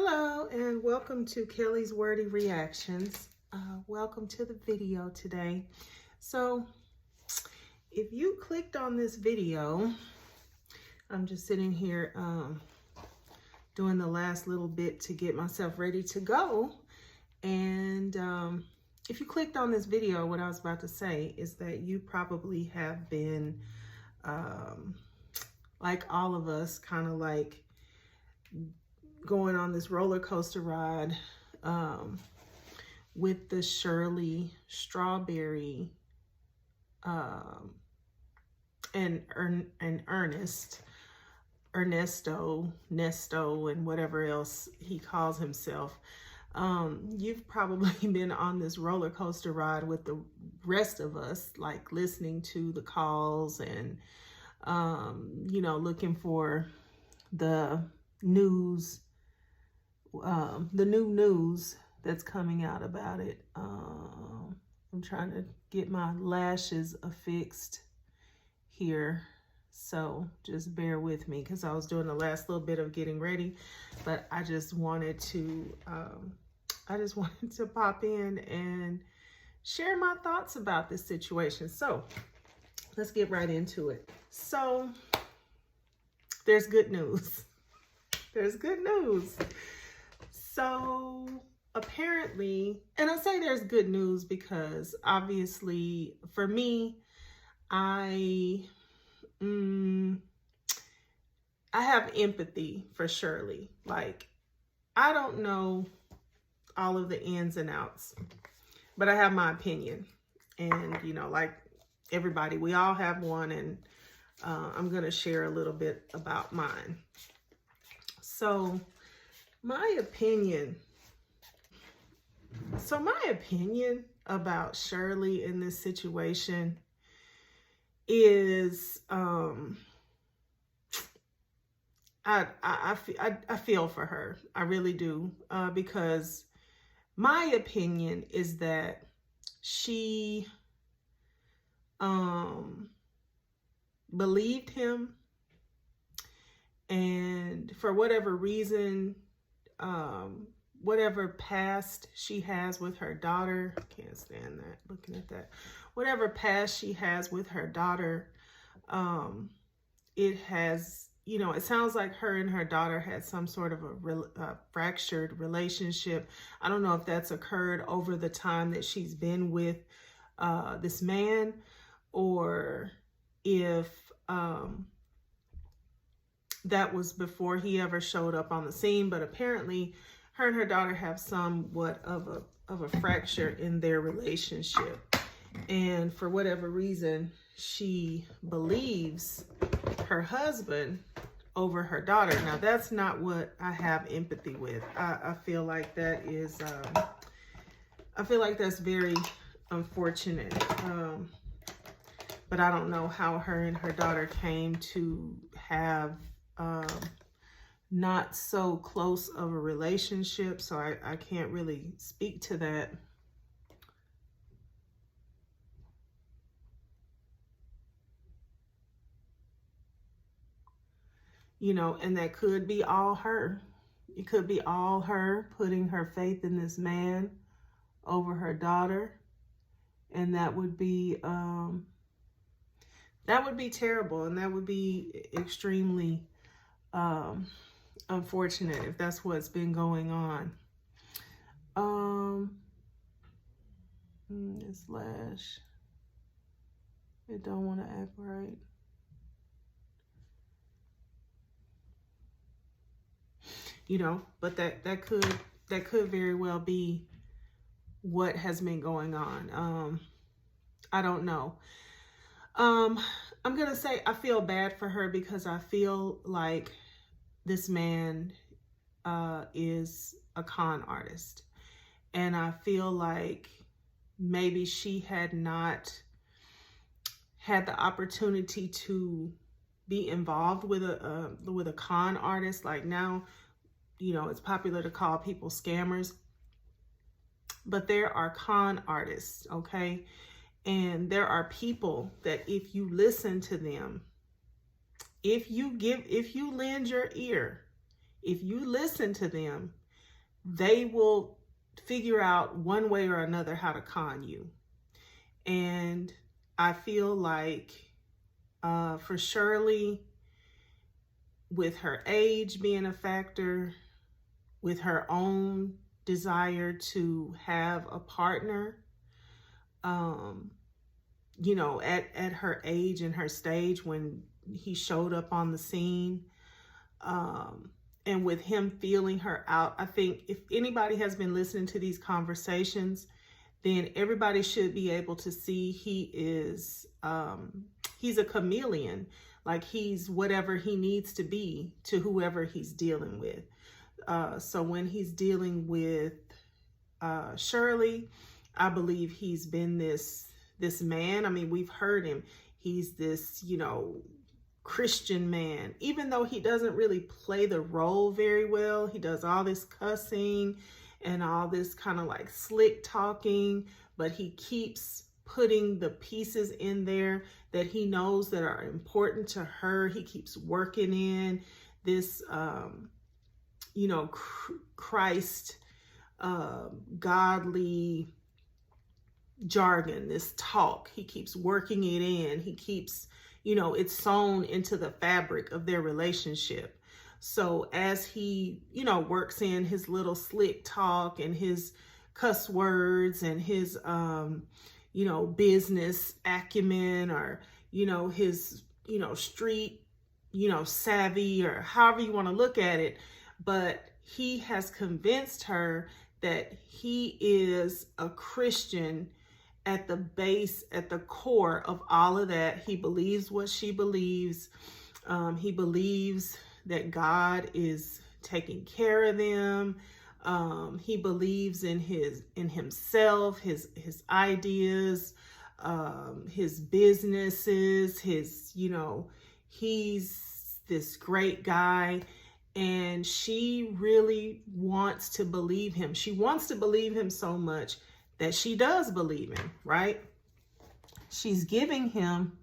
Hello and welcome to Kelly's Wordy Reactions. Welcome to the video today. So if you clicked on this video, I'm just sitting here doing the last little bit to get myself ready to go. And if you clicked on this video, what I was about to say is that you probably have been, like all of us, kind of like going on this roller coaster ride with the Shirley strawberry and Ernest, Ernesto, Nesto, and whatever else he calls himself. You've probably been on this roller coaster ride with the rest of us, like listening to the calls and looking for the news, the new news that's coming out about it. I'm trying to get my lashes affixed here, so just bear with me because I was doing the last little bit of getting ready, but I just wanted to pop in and share my thoughts about this situation. So let's get right into it. So there's good news. There's good news. So apparently, and I say there's good news because obviously for me, I have empathy for Shirley. Like, I don't know all of the ins and outs, but I have my opinion. And, like everybody, we all have one, and I'm going to share a little bit about mine. So my opinion about Shirley in this situation is I feel for her. I really do, because my opinion is that she believed him, and for whatever reason, whatever past she has with her daughter, can't stand that, looking at that, whatever past she has with her daughter, it has, it sounds like her and her daughter had some sort of a fractured relationship. I don't know if that's occurred over the time that she's been with this man, or if that was before he ever showed up on the scene. But apparently her and her daughter have somewhat of a fracture in their relationship, and for whatever reason she believes her husband over her daughter. Now that's not what I have empathy with. I feel like that is that's very unfortunate, but I don't know how her and her daughter came to have not so close of a relationship, so I can't really speak to that. And that could be all her. It could be all her putting her faith in this man over her daughter, and that would be terrible, and that would be extremely unfortunate if that's what's been going on. This lash, it don't want to act right. But that could very well be what has been going on. I don't know. I'm gonna say I feel bad for her because I feel like this man is a con artist, and I feel like maybe she had not had the opportunity to be involved with a con artist. Like now, it's popular to call people scammers, but there are con artists, okay? And there are people that if you listen to them, if you lend your ear, if you listen to them, they will figure out one way or another how to con you. And I feel like for Shirley, with her age being a factor, with her own desire to have a partner, you know, at her age and her stage when he showed up on the scene, and with him feeling her out, I think if anybody has been listening to these conversations, then everybody should be able to see he is, he's a chameleon. Like he's whatever he needs to be to whoever he's dealing with. So when he's dealing with Shirley, I believe he's been this man. I mean, we've heard him. He's this, you know, Christian man, even though he doesn't really play the role very well. He does all this cussing and all this kind of like slick talking, but he keeps putting the pieces in there that he knows that are important to her. He keeps working in this, you know, Christ, godly jargon, this talk. He keeps working it in. He keeps, you know, it's sewn into the fabric of their relationship. So as he, you know, works in his little slick talk and his cuss words and his, you know, business acumen, or, you know, his, you know, street, you know, savvy, or however you want to look at it. But he has convinced her that he is a Christian at the base, at the core of all of that. He believes what she believes. He believes that God is taking care of them. He believes in himself, his ideas, his businesses, his, you know, he's this great guy. And she really wants to believe him. She wants to believe him so much that she does believe him, right? She's giving him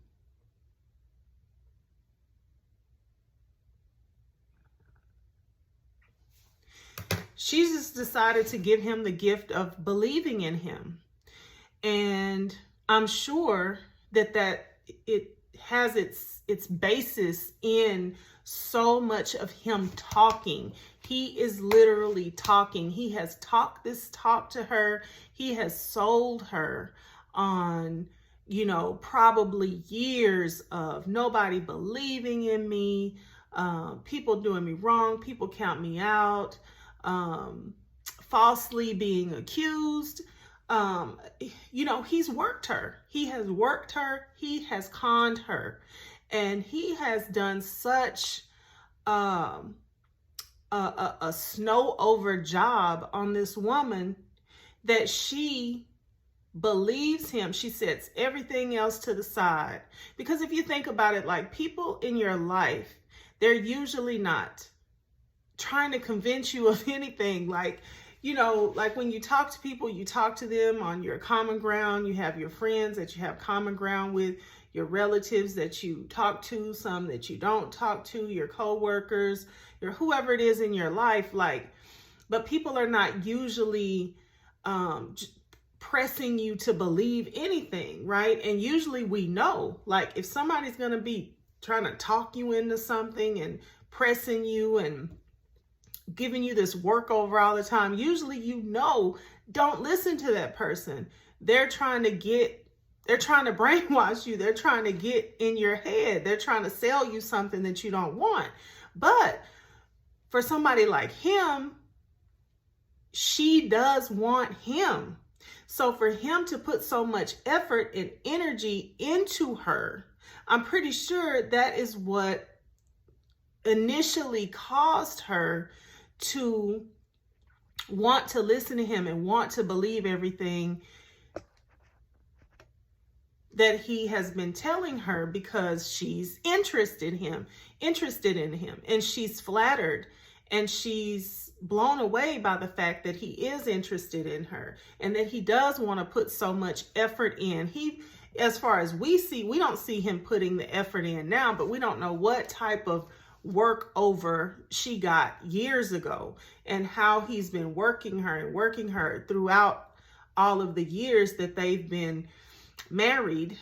she's just decided to give him the gift of believing in him. And I'm sure that it has its basis in so much of him talking. He is literally talking. He has talked this talk to her. He has sold her on, you know, probably years of nobody believing in me, people doing me wrong, people count me out, falsely being accused. You know, he's worked her. He has worked her. He has conned her. And he has done such a snow over job on this woman that she believes him. She sets everything else to the side. Because if you think about it, like, people in your life, they're usually not trying to convince you of anything. Like, you know, like when you talk to people, you talk to them on your common ground. You have your friends that you have common ground with, your relatives that you talk to, some that you don't talk to, your coworkers, your whoever it is in your life. Like, but people are not usually pressing you to believe anything, right? And usually we know, like, if somebody's going to be trying to talk you into something and pressing you and giving you this work over all the time, usually, you know, don't listen to that person. They're trying to brainwash you. They're trying to get in your head. They're trying to sell you something that you don't want. But for somebody like him, she does want him. So for him to put so much effort and energy into her, I'm pretty sure that is what initially caused her to want to listen to him and want to believe everything that he has been telling her, because she's interested in him, and she's flattered, and she's blown away by the fact that he is interested in her and that he does want to put so much effort in. As far as we see, we don't see him putting the effort in now, but we don't know what type of work over she got years ago, and how he's been working her throughout all of the years that they've been married.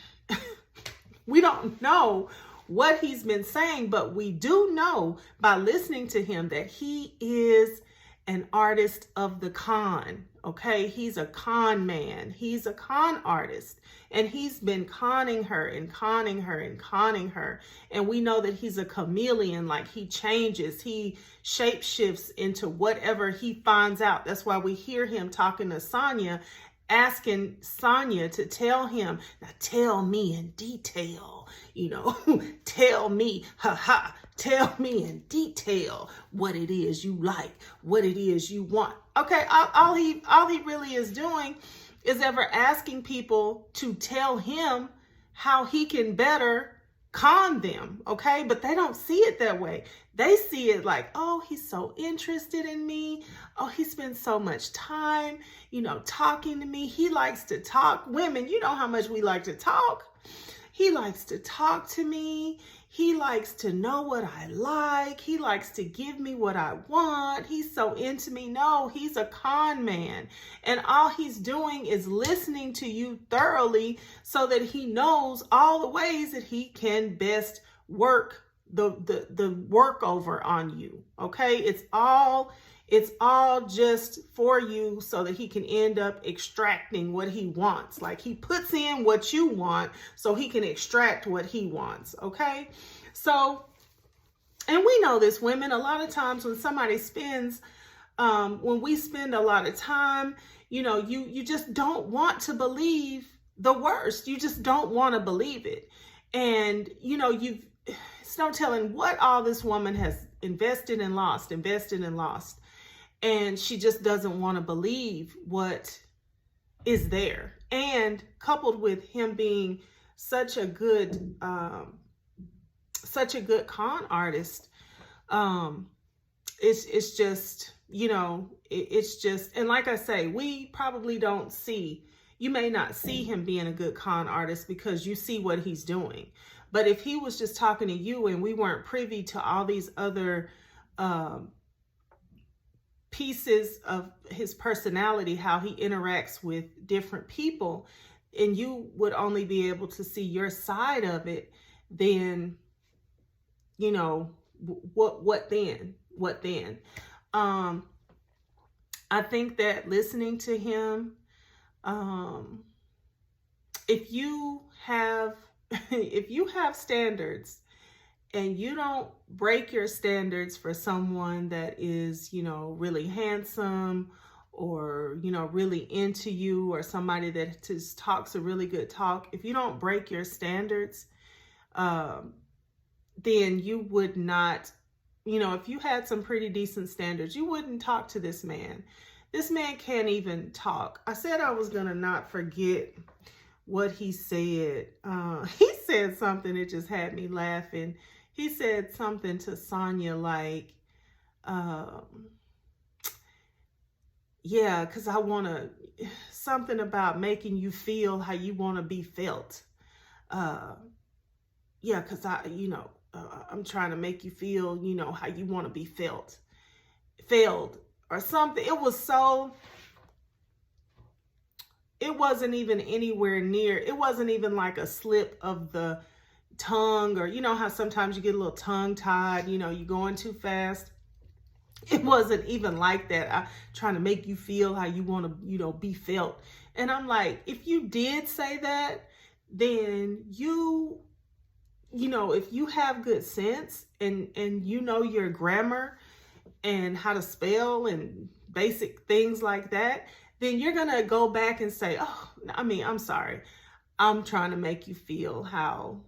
We don't know what he's been saying, but we do know by listening to him that he is an artist of the con. Okay, he's a con man. He's a con artist, and he's been conning her and conning her and conning her. And we know that he's a chameleon. Like, he changes, he shapeshifts into whatever he finds out. That's why we hear him talking to Sonya, asking Sonya to tell him, now tell me in detail, tell me, tell me in detail what it is you like, what it is you want. Okay, all he really is doing is ever asking people to tell him how he can better con them, okay? But they don't see it that way. They see it like, oh, he's so interested in me. Oh, he spends so much time, talking to me. He likes to talk. Women, you know how much we like to talk. He likes to talk to me. He likes to know what I like. He likes to give me what I want. He's so into me. No, he's a con man. And all he's doing is listening to you thoroughly so that he knows all the ways that he can best work the work over on you. Okay? It's all just for you so that he can end up extracting what he wants. Like, he puts in what you want so he can extract what he wants. Okay? So, and we know this, women, a lot of times when somebody spends, when we spend a lot of time, you just don't want to believe the worst. You just don't want to believe it. And, it's no telling what all this woman has invested and lost. And she just doesn't want to believe what is there. And coupled with him being such a good con artist, it's just, it's just, and like I say, we probably don't see, you may not see him being a good con artist because you see what he's doing. But if he was just talking to you and we weren't privy to all these other pieces of his personality, how he interacts with different people, and you would only be able to see your side of it, then, what then? I think that listening to him, if you have standards and you don't break your standards for someone that is, really handsome or, really into you, or somebody that just talks a really good talk, if you don't break your standards, then you would not, if you had some pretty decent standards, you wouldn't talk to this man. This man can't even talk. I said I was going to not forget what he said. He said something that just had me laughing. He said something to Sonya like, yeah, because I want to, something about making you feel how you want to be felt. Yeah, because I'm trying to make you feel, how you want to be felt. Failed or something. It wasn't even anywhere near, it wasn't even like a slip of the tongue, or how sometimes you get a little tongue tied, you're going too fast. It wasn't even like that. I'm trying to make you feel how you want to, be felt. And I'm like, if you did say that, then if you have good sense and your grammar and how to spell and basic things like that, then you're going to go back and say, I'm sorry. I'm trying to make you feel how,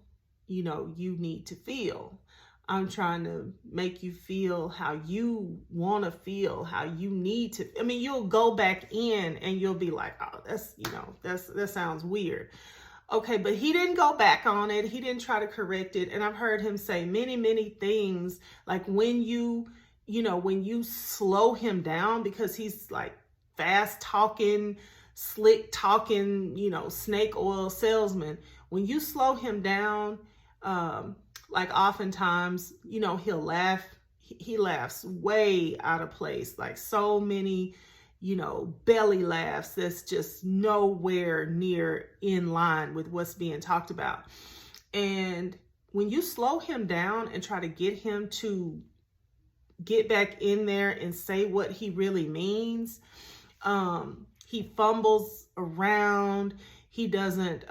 you need to feel. I'm trying to make you feel how you want to feel, how you need to. You'll go back in and you'll be like, oh, that sounds weird. Okay, but he didn't go back on it. He didn't try to correct it. And I've heard him say many, many things, like when you slow him down, because he's like fast talking, slick talking, snake oil salesman. When you slow him down, Like oftentimes, you know, he'll laugh. He laughs way out of place, like so many, you know, belly laughs that's just nowhere near in line with what's being talked about. And when you slow him down and try to get him to get back in there and say what he really means, he fumbles around. He doesn't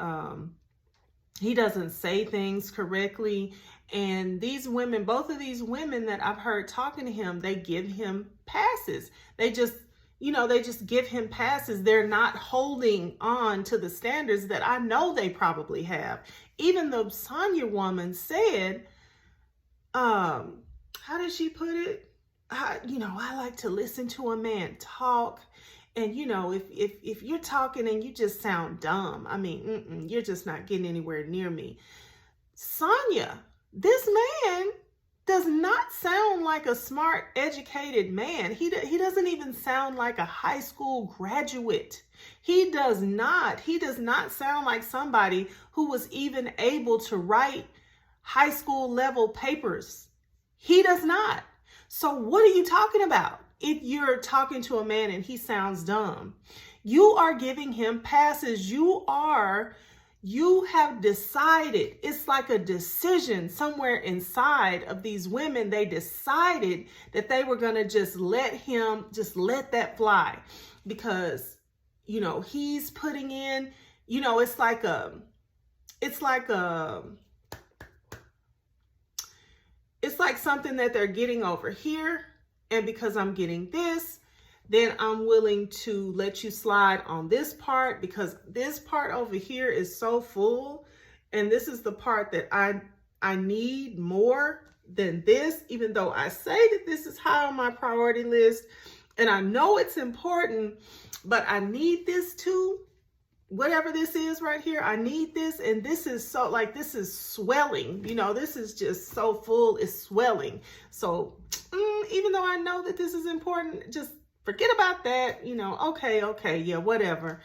say things correctly. And these women, both of these women that I've heard talking to him, they give him passes. They just, you know, they just give him passes. They're not holding on to the standards that I know they probably have. Even the Sonya woman said, how did she put it? You know, I like to listen to a man talk. And, you know, if you're talking and you just sound dumb, I mean, you're just not getting anywhere near me. Sonya, this man does not sound like a smart, educated man. He doesn't even sound like a high school graduate. He does not sound like somebody who was even able to write high school level papers. He does not. So what are you talking about? If you're talking to a man and he sounds dumb, you are giving him passes. You have decided, it's like a decision somewhere inside of these women. They decided that they were going to just let that fly because, you know, he's putting in, you know, it's like something that they're getting over here. And because I'm getting this, then I'm willing to let you slide on this part because this part over here is so full. And this is the part that I need more than this, even though I say that this is high on my priority list. And I know it's important, but I need this too. Whatever this is right here, I need this. And this is so like, this is swelling, you know, this is just so full, it's swelling. So even though I know that this is important, just forget about that, you know, okay, yeah, whatever.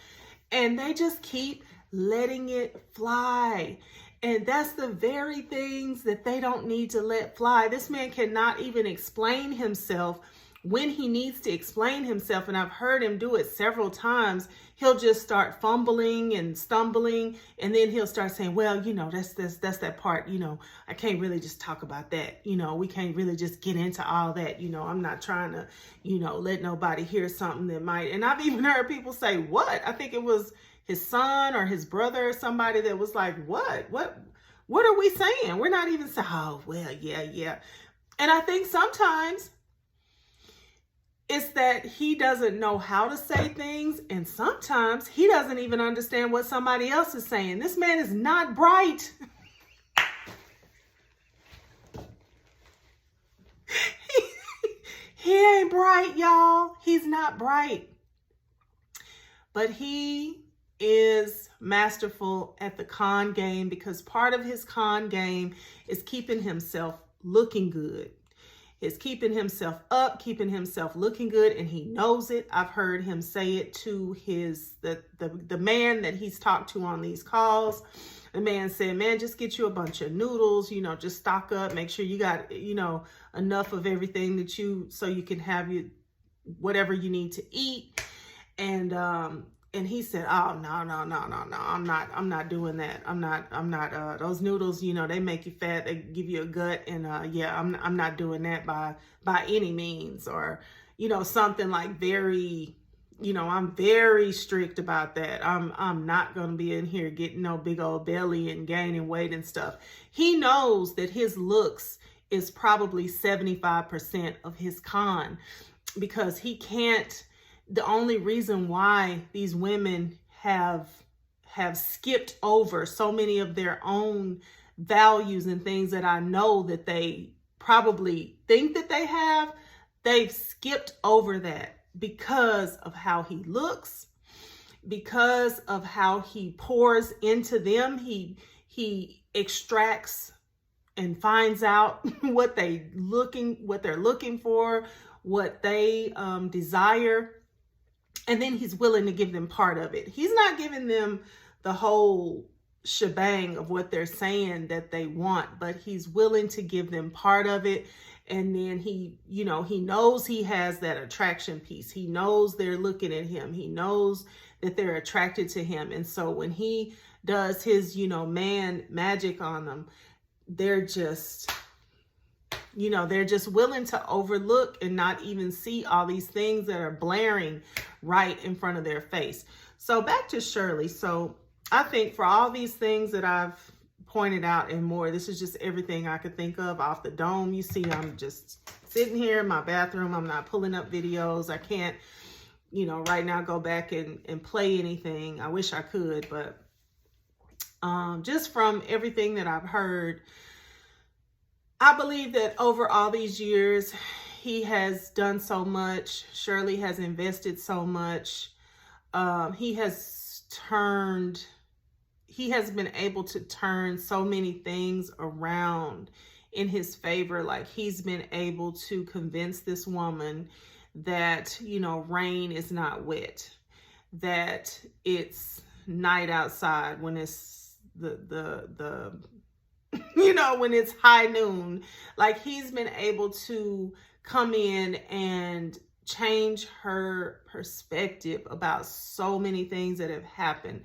And they just keep letting it fly. And that's the very things that they don't need to let fly. This man cannot even explain himself when he needs to explain himself. And I've heard him do it several times. He'll just start fumbling and stumbling. And then he'll start saying, well, you know, that's that part, you know, I can't really just talk about that. You know, we can't really just get into all that. You know, I'm not trying to, you know, let nobody hear something that might. And I've even heard people say, what? I think it was his son or his brother or somebody that was like, what are we saying? We're not even saying, oh, well, yeah. And I think sometimes it's that he doesn't know how to say things. And sometimes he doesn't even understand what somebody else is saying. This man is not bright. He ain't bright, y'all. He's not bright. But he is masterful at the con game because part of his con game is keeping himself looking good. Is keeping himself up, keeping himself looking good, and he knows it. I've heard him say it to the man that he's talked to on these calls. The man said, man, just get you a bunch of noodles, you know, just stock up, make sure you got, you know, enough of everything that so you can have whatever you need to eat. And he said, oh, no, I'm not doing that. I'm not, those noodles, you know, they make you fat, they give you a gut. And yeah, I'm not doing that by any means, or, you know, something like very, you know, I'm very strict about that. I'm not going to be in here getting no big old belly and gaining weight and stuff. He knows that his looks is probably 75% of his con because he can't. The only reason why these women have skipped over so many of their own values and things that I know that they probably think that they have, they've skipped over that because of how he looks, because of how he pours into them. He extracts and finds out what they're looking for, what they desire. And then he's willing to give them part of it. He's not giving them the whole shebang of what they're saying that they want, but he's willing to give them part of it. And then he, you know, he knows he has that attraction piece. He knows they're looking at him. He knows that they're attracted to him. And so when he does his, you know, man magic on them, they're just, you know, they're just willing to overlook and not even see all these things that are blaring right in front of their face. So back to Shirley. So I think for all these things that I've pointed out and more, this is just everything I could think of off the dome. You see, I'm just sitting here in my bathroom. I'm not pulling up videos. I can't, you know, right now go back and play anything. I wish I could, but just from everything that I've heard, I believe that over all these years, he has done so much. Shirley has invested so much. He has been able to turn so many things around in his favor. Like, he's been able to convince this woman that, you know, rain is not wet, that it's night outside when it's the you know, when it's high noon. Like, he's been able to come in and change her perspective about so many things that have happened.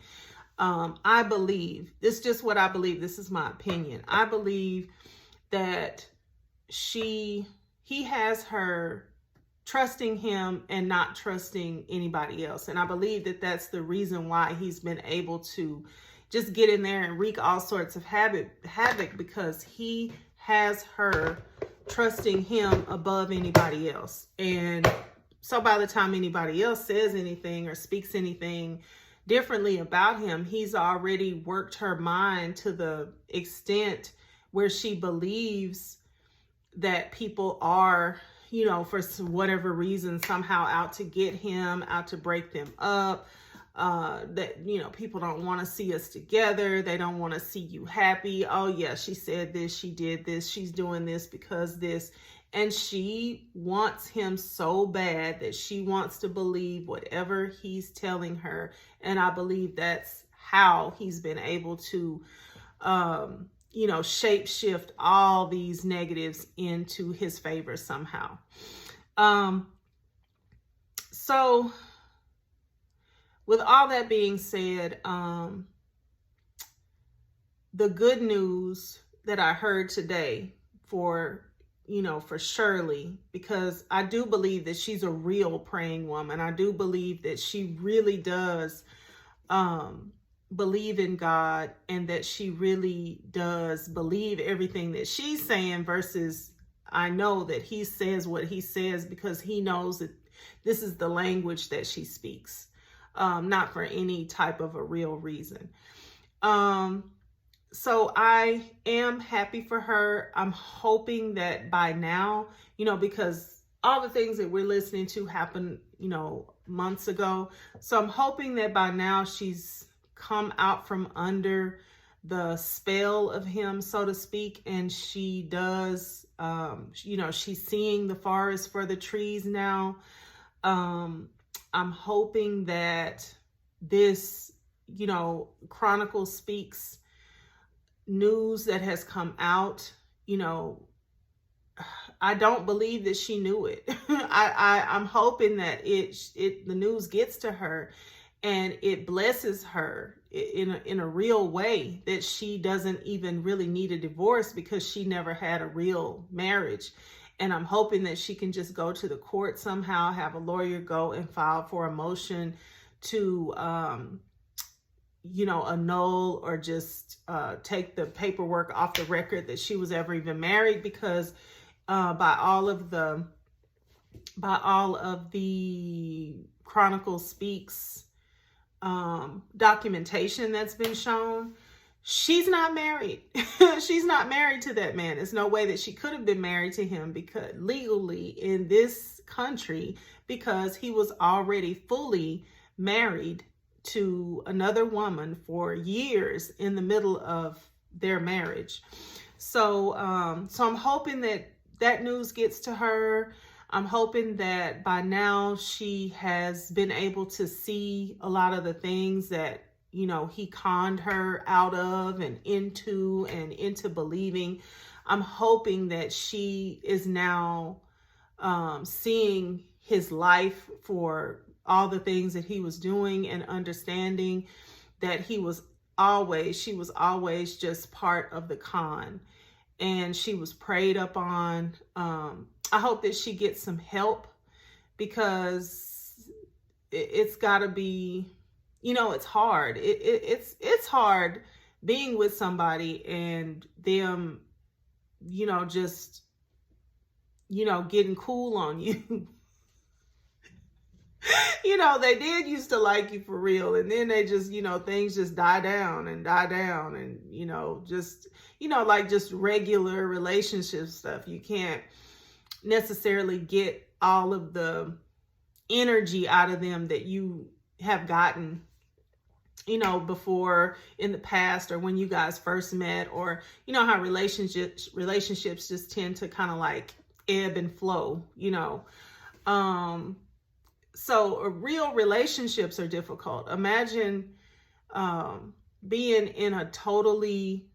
I believe, this is just what I believe. This is my opinion. I believe that he has her trusting him and not trusting anybody else. And I believe that that's the reason why he's been able to just get in there and wreak all sorts of havoc, because he has her trusting him above anybody else. And so by the time anybody else says anything or speaks anything differently about him, he's already worked her mind to the extent where she believes that people are, you know, for whatever reason, somehow out to get him, out to break them up. That, you know, people don't want to see us together. They don't want to see you happy. Oh yeah, she said this, she did this, she's doing this because this. And she wants him so bad that she wants to believe whatever he's telling her. And I believe that's how he's been able to, you know, shape shift all these negatives into his favor somehow. So with all that being said, the good news that I heard today for, you know, for Shirley, because I do believe that she's a real praying woman. I do believe that she really does believe in God, and that she really does believe everything that she's saying, versus I know that he says what he says because he knows that this is the language that she speaks. Not for any type of a real reason. So I am happy for her. I'm hoping that by now, you know, because all the things that we're listening to happened, you know, months ago. So I'm hoping that by now she's come out from under the spell of him, so to speak. And she does, you know, she's seeing the forest for the trees now. I'm hoping that this, you know, Chronicle Speaks news that has come out, you know, I don't believe that she knew it. I'm hoping that the news gets to her and it blesses her in a real way, that she doesn't even really need a divorce because she never had a real marriage. And I'm hoping that she can just go to the court somehow, have a lawyer go and file for a motion to, you know, annul or just take the paperwork off the record that she was ever even married, because by all of the Chronicle Speaks documentation that's been shown, she's not married. She's not married to that man. There's no way that she could have been married to him, because legally in this country, because he was already fully married to another woman for years in the middle of their marriage. So I'm hoping that that news gets to her. I'm hoping that by now she has been able to see a lot of the things that, he conned her out of and into believing. I'm hoping that she is now seeing his life for all the things that he was doing and understanding that she was always just part of the con, and she was preyed upon. I hope that she gets some help, because it's got to be, it's hard. It's hard being with somebody and them, just, getting cool on you. They did used to like you for real, and then they just, things just die down, and just, like just regular relationship stuff. You can't necessarily get all of the energy out of them that you have gotten, before in the past, or when you guys first met, or, how relationships just tend to kind of like ebb and flow, So real relationships are difficult. Imagine being in a totally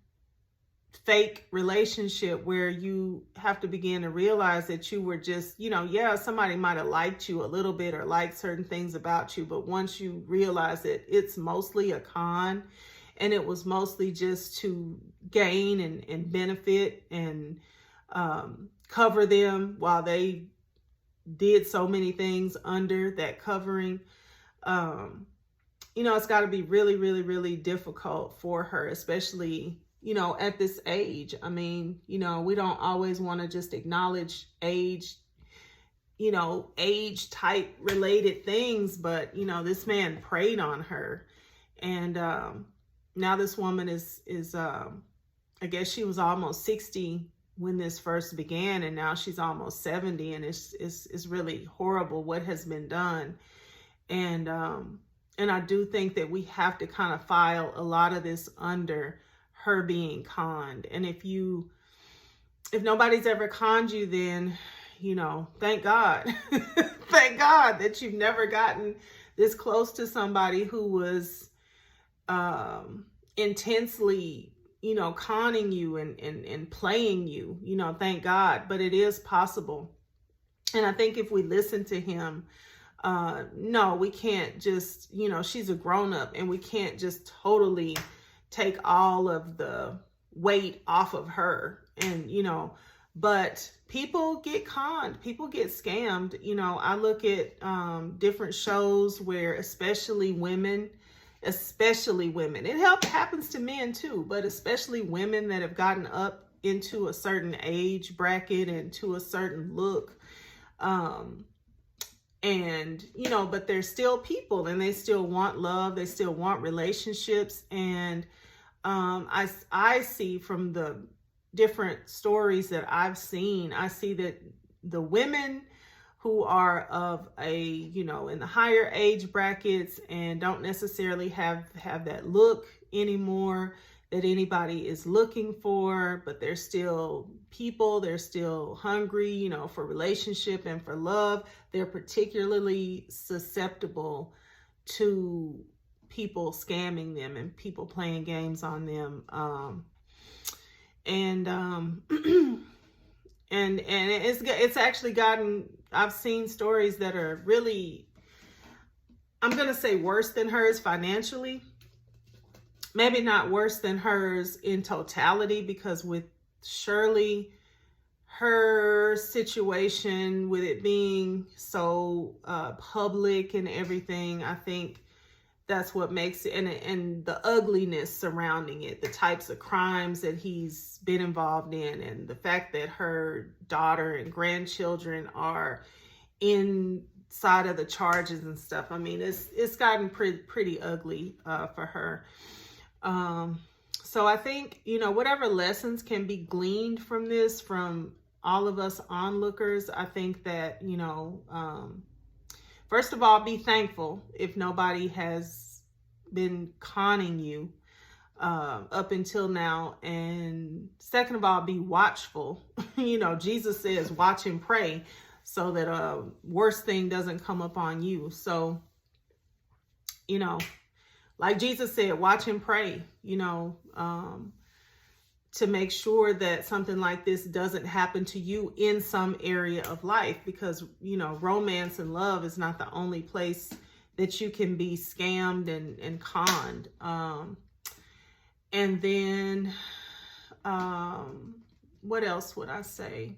fake relationship where you have to begin to realize that you were just, somebody might have liked you a little bit or liked certain things about you, but once you realize that it's mostly a con, and it was mostly just to gain and benefit and cover them while they did so many things under that covering, it's got to be really, really, really difficult for her, especially, at this age. I mean, we don't always want to just acknowledge age, age type related things, but, this man preyed on her. And now this woman is I guess she was almost 60 when this first began, and now she's almost 70, and it's really horrible what has been done. And I do think that we have to kind of file a lot of this under her being conned. And if nobody's ever conned you, then, thank God. Thank God that you've never gotten this close to somebody who was intensely, conning you and playing you, thank God. But it is possible. And I think if we listen to him, no, we can't just, she's a grown up, and we can't just totally take all of the weight off of her. And, but people get conned, people get scammed. I look at different shows where especially women, it happens to men too, but especially women that have gotten up into a certain age bracket and to a certain look, and but they're still people, and they still want love, they still want relationships. And I see from the different stories that I've seen, I see that the women who are of a, in the higher age brackets and don't necessarily have that look anymore that anybody is looking for, but they're still people, they're still hungry, for relationship and for love. They're particularly susceptible to people scamming them and people playing games on them. And it's actually gotten, I've seen stories that are really, I'm going to say worse than hers financially. Maybe not worse than hers in totality, because with Shirley, her situation with it being so public and everything, I think that's what makes it, and the ugliness surrounding it, the types of crimes that he's been involved in, and the fact that her daughter and grandchildren are inside of the charges and stuff. I mean, it's gotten pretty ugly for her. So I think, whatever lessons can be gleaned from this, from all of us onlookers, I think that, first of all, be thankful if nobody has been conning you up until now. And second of all, be watchful. Jesus says, watch and pray so that a worse thing doesn't come upon you. So, like Jesus said, watch and pray, to make sure that something like this doesn't happen to you in some area of life, because, romance and love is not the only place that you can be scammed and conned. And then, what else would I say?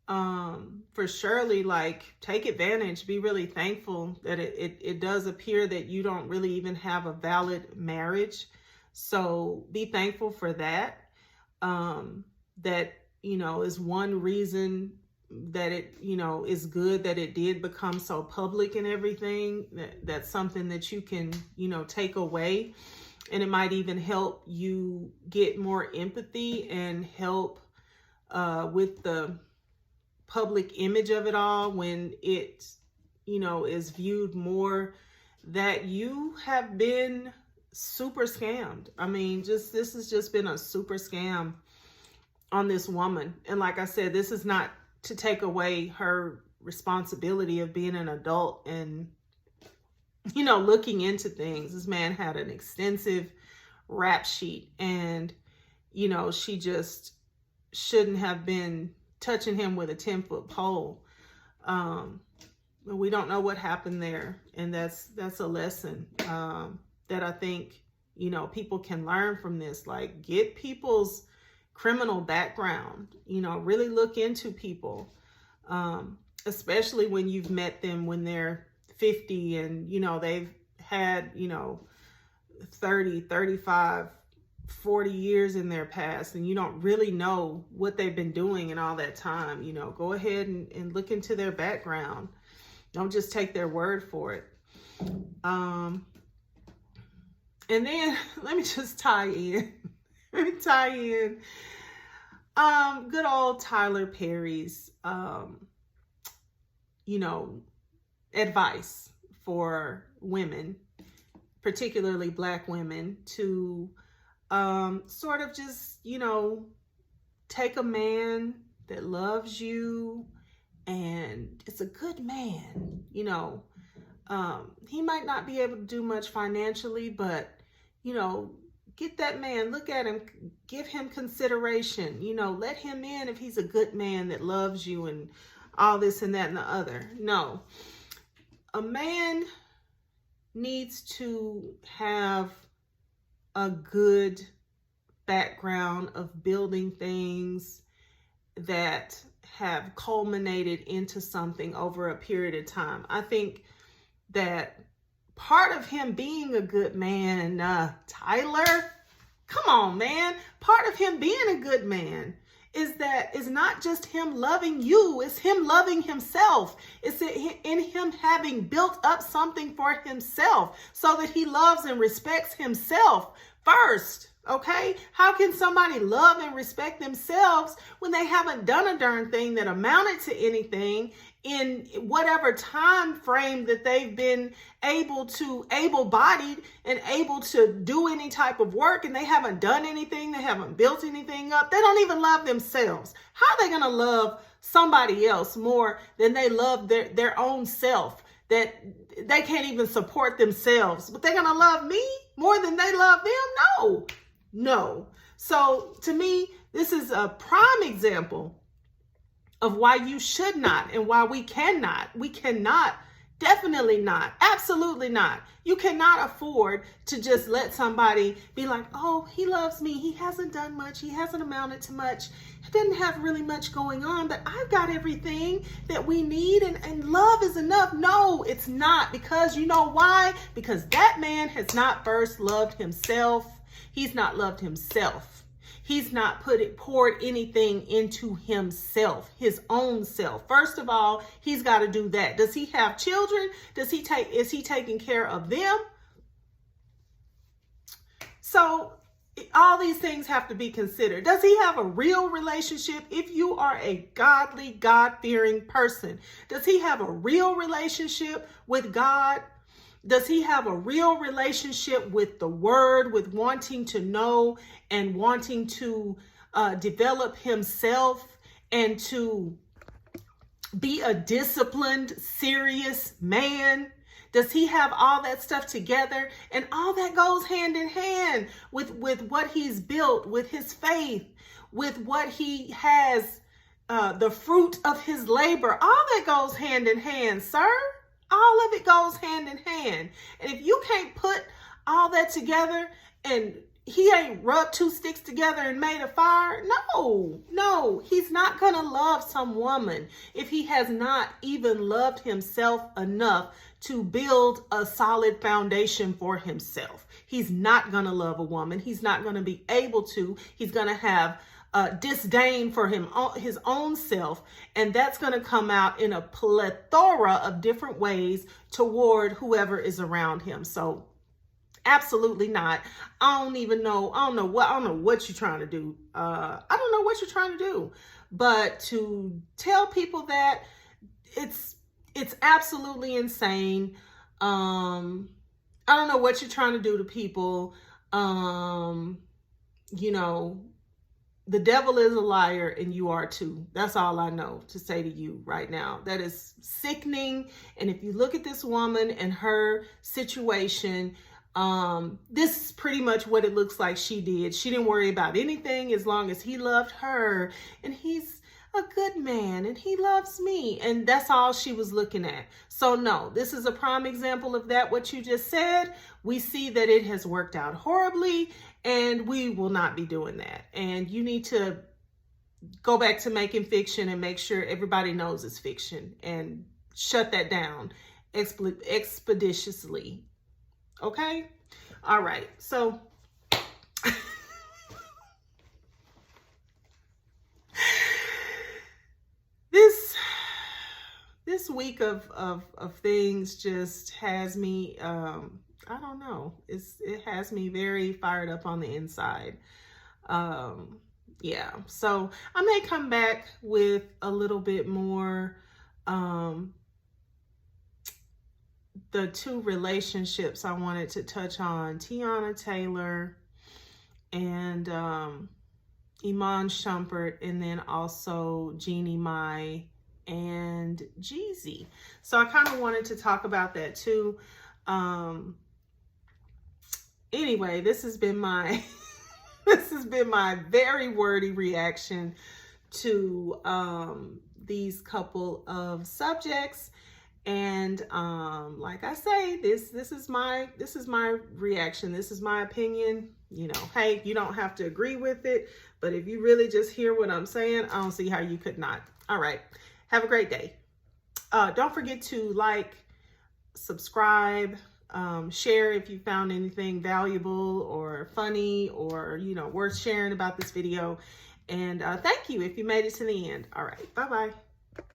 For Shirley, like, take advantage, be really thankful that it does appear that you don't really even have a valid marriage. So be thankful for that. That, is one reason that it, is good that it did become so public and everything. That's something that you can, take away. And it might even help you get more empathy and help with the public image of it all, when it, is viewed more that you have been super scammed. I mean, this has just been a super scam on this woman. And like I said, this is not to take away her responsibility of being an adult and, looking into things. This man had an extensive rap sheet, and, she just shouldn't have been touching him with a 10-foot pole. We don't know what happened there. And that's a lesson that I think, people can learn from this. Like, get people's criminal background, really look into people, especially when you've met them when they're 50 and, they've had, 30, 35, 40 years in their past, and you don't really know what they've been doing in all that time. Go ahead and look into their background. Don't just take their word for it. And then let me just tie in. Good old Tyler Perry's, advice for women, particularly Black women, to sort of just, take a man that loves you and it's a good man, he might not be able to do much financially, but, get that man, look at him, give him consideration, let him in if he's a good man that loves you and all this and that and the other. No, a man needs to have a good background of building things that have culminated into something over a period of time. I think that part of him being a good man, Tyler, come on, man. Part of him being a good man is not just him loving you, it's him loving himself. It's in him having built up something for himself so that he loves and respects himself first. Okay? How can somebody love and respect themselves when they haven't done a darn thing that amounted to anything in whatever time frame that they've been able-bodied and able to do any type of work, and they haven't done anything, they haven't built anything up, they don't even love themselves. How are they going to love somebody else more than they love their own self, that they can't even support themselves, but they're going to love me more than they love them? No. So to me, this is a prime example of why you should not and why we cannot, definitely not, absolutely not. You cannot afford to just let somebody be like, oh, he loves me, he hasn't done much, he hasn't amounted to much, he doesn't have really much going on, but I've got everything that we need and love is enough. No, it's not, because you know why? Because that man has not first loved himself. He's not loved himself. He's not poured anything into himself, his own self. First of all, he's got to do that. Does he have children? Is he taking care of them? So all these things have to be considered. Does he have a real relationship? If you are a godly, God-fearing person, does he have a real relationship with God? Does he have a real relationship with the word, with wanting to know and wanting to develop himself and to be a disciplined, serious man? Does he have all that stuff together? And all that goes hand in hand with what he's built, with his faith, with what he has, the fruit of his labor. All that goes hand in hand, sir. All of it goes hand in hand. And if you can't put all that together, and he ain't rubbed two sticks together and made a fire, no, he's not gonna love some woman if he has not even loved himself enough to build a solid foundation for himself. He's not gonna love a woman. He's not gonna be able to. He's gonna have disdain for his own self, and that's going to come out in a plethora of different ways toward whoever is around him. So absolutely not. I don't know what you're trying to do. I don't know what you're trying to do, but to tell people that, it's absolutely insane. I don't know what you're trying to do to people. You know, the devil is a liar and you are too. That's all I know to say to you right now. That is sickening. And if you look at this woman and her situation, this is pretty much what it looks like she did. She didn't worry about anything as long as he loved her, and he's a good man and he loves me. And that's all she was looking at. So no, this is a prime example of that, what you just said. We see that it has worked out horribly, and we will not be doing that. And you need to go back to making fiction and make sure everybody knows it's fiction, and shut that down expeditiously. Okay? All right. So this week of things just has me, I don't know. It has me very fired up on the inside. Yeah. So I may come back with a little bit more, the two relationships I wanted to touch on, Tiana Taylor and Iman Shumpert, and then also Jeannie Mai and Jeezy. So I kind of wanted to talk about that too. Anyway, this has been my very wordy reaction to these couple of subjects. And like I say, this is my reaction. This is my opinion. You know, hey, you don't have to agree with it, but if you really just hear what I'm saying, I don't see how you could not. All right. Have a great day. Don't forget to like, subscribe, share if you found anything valuable or funny or, you know, worth sharing about this video. And thank you if you made it to the end. All right. Bye-bye.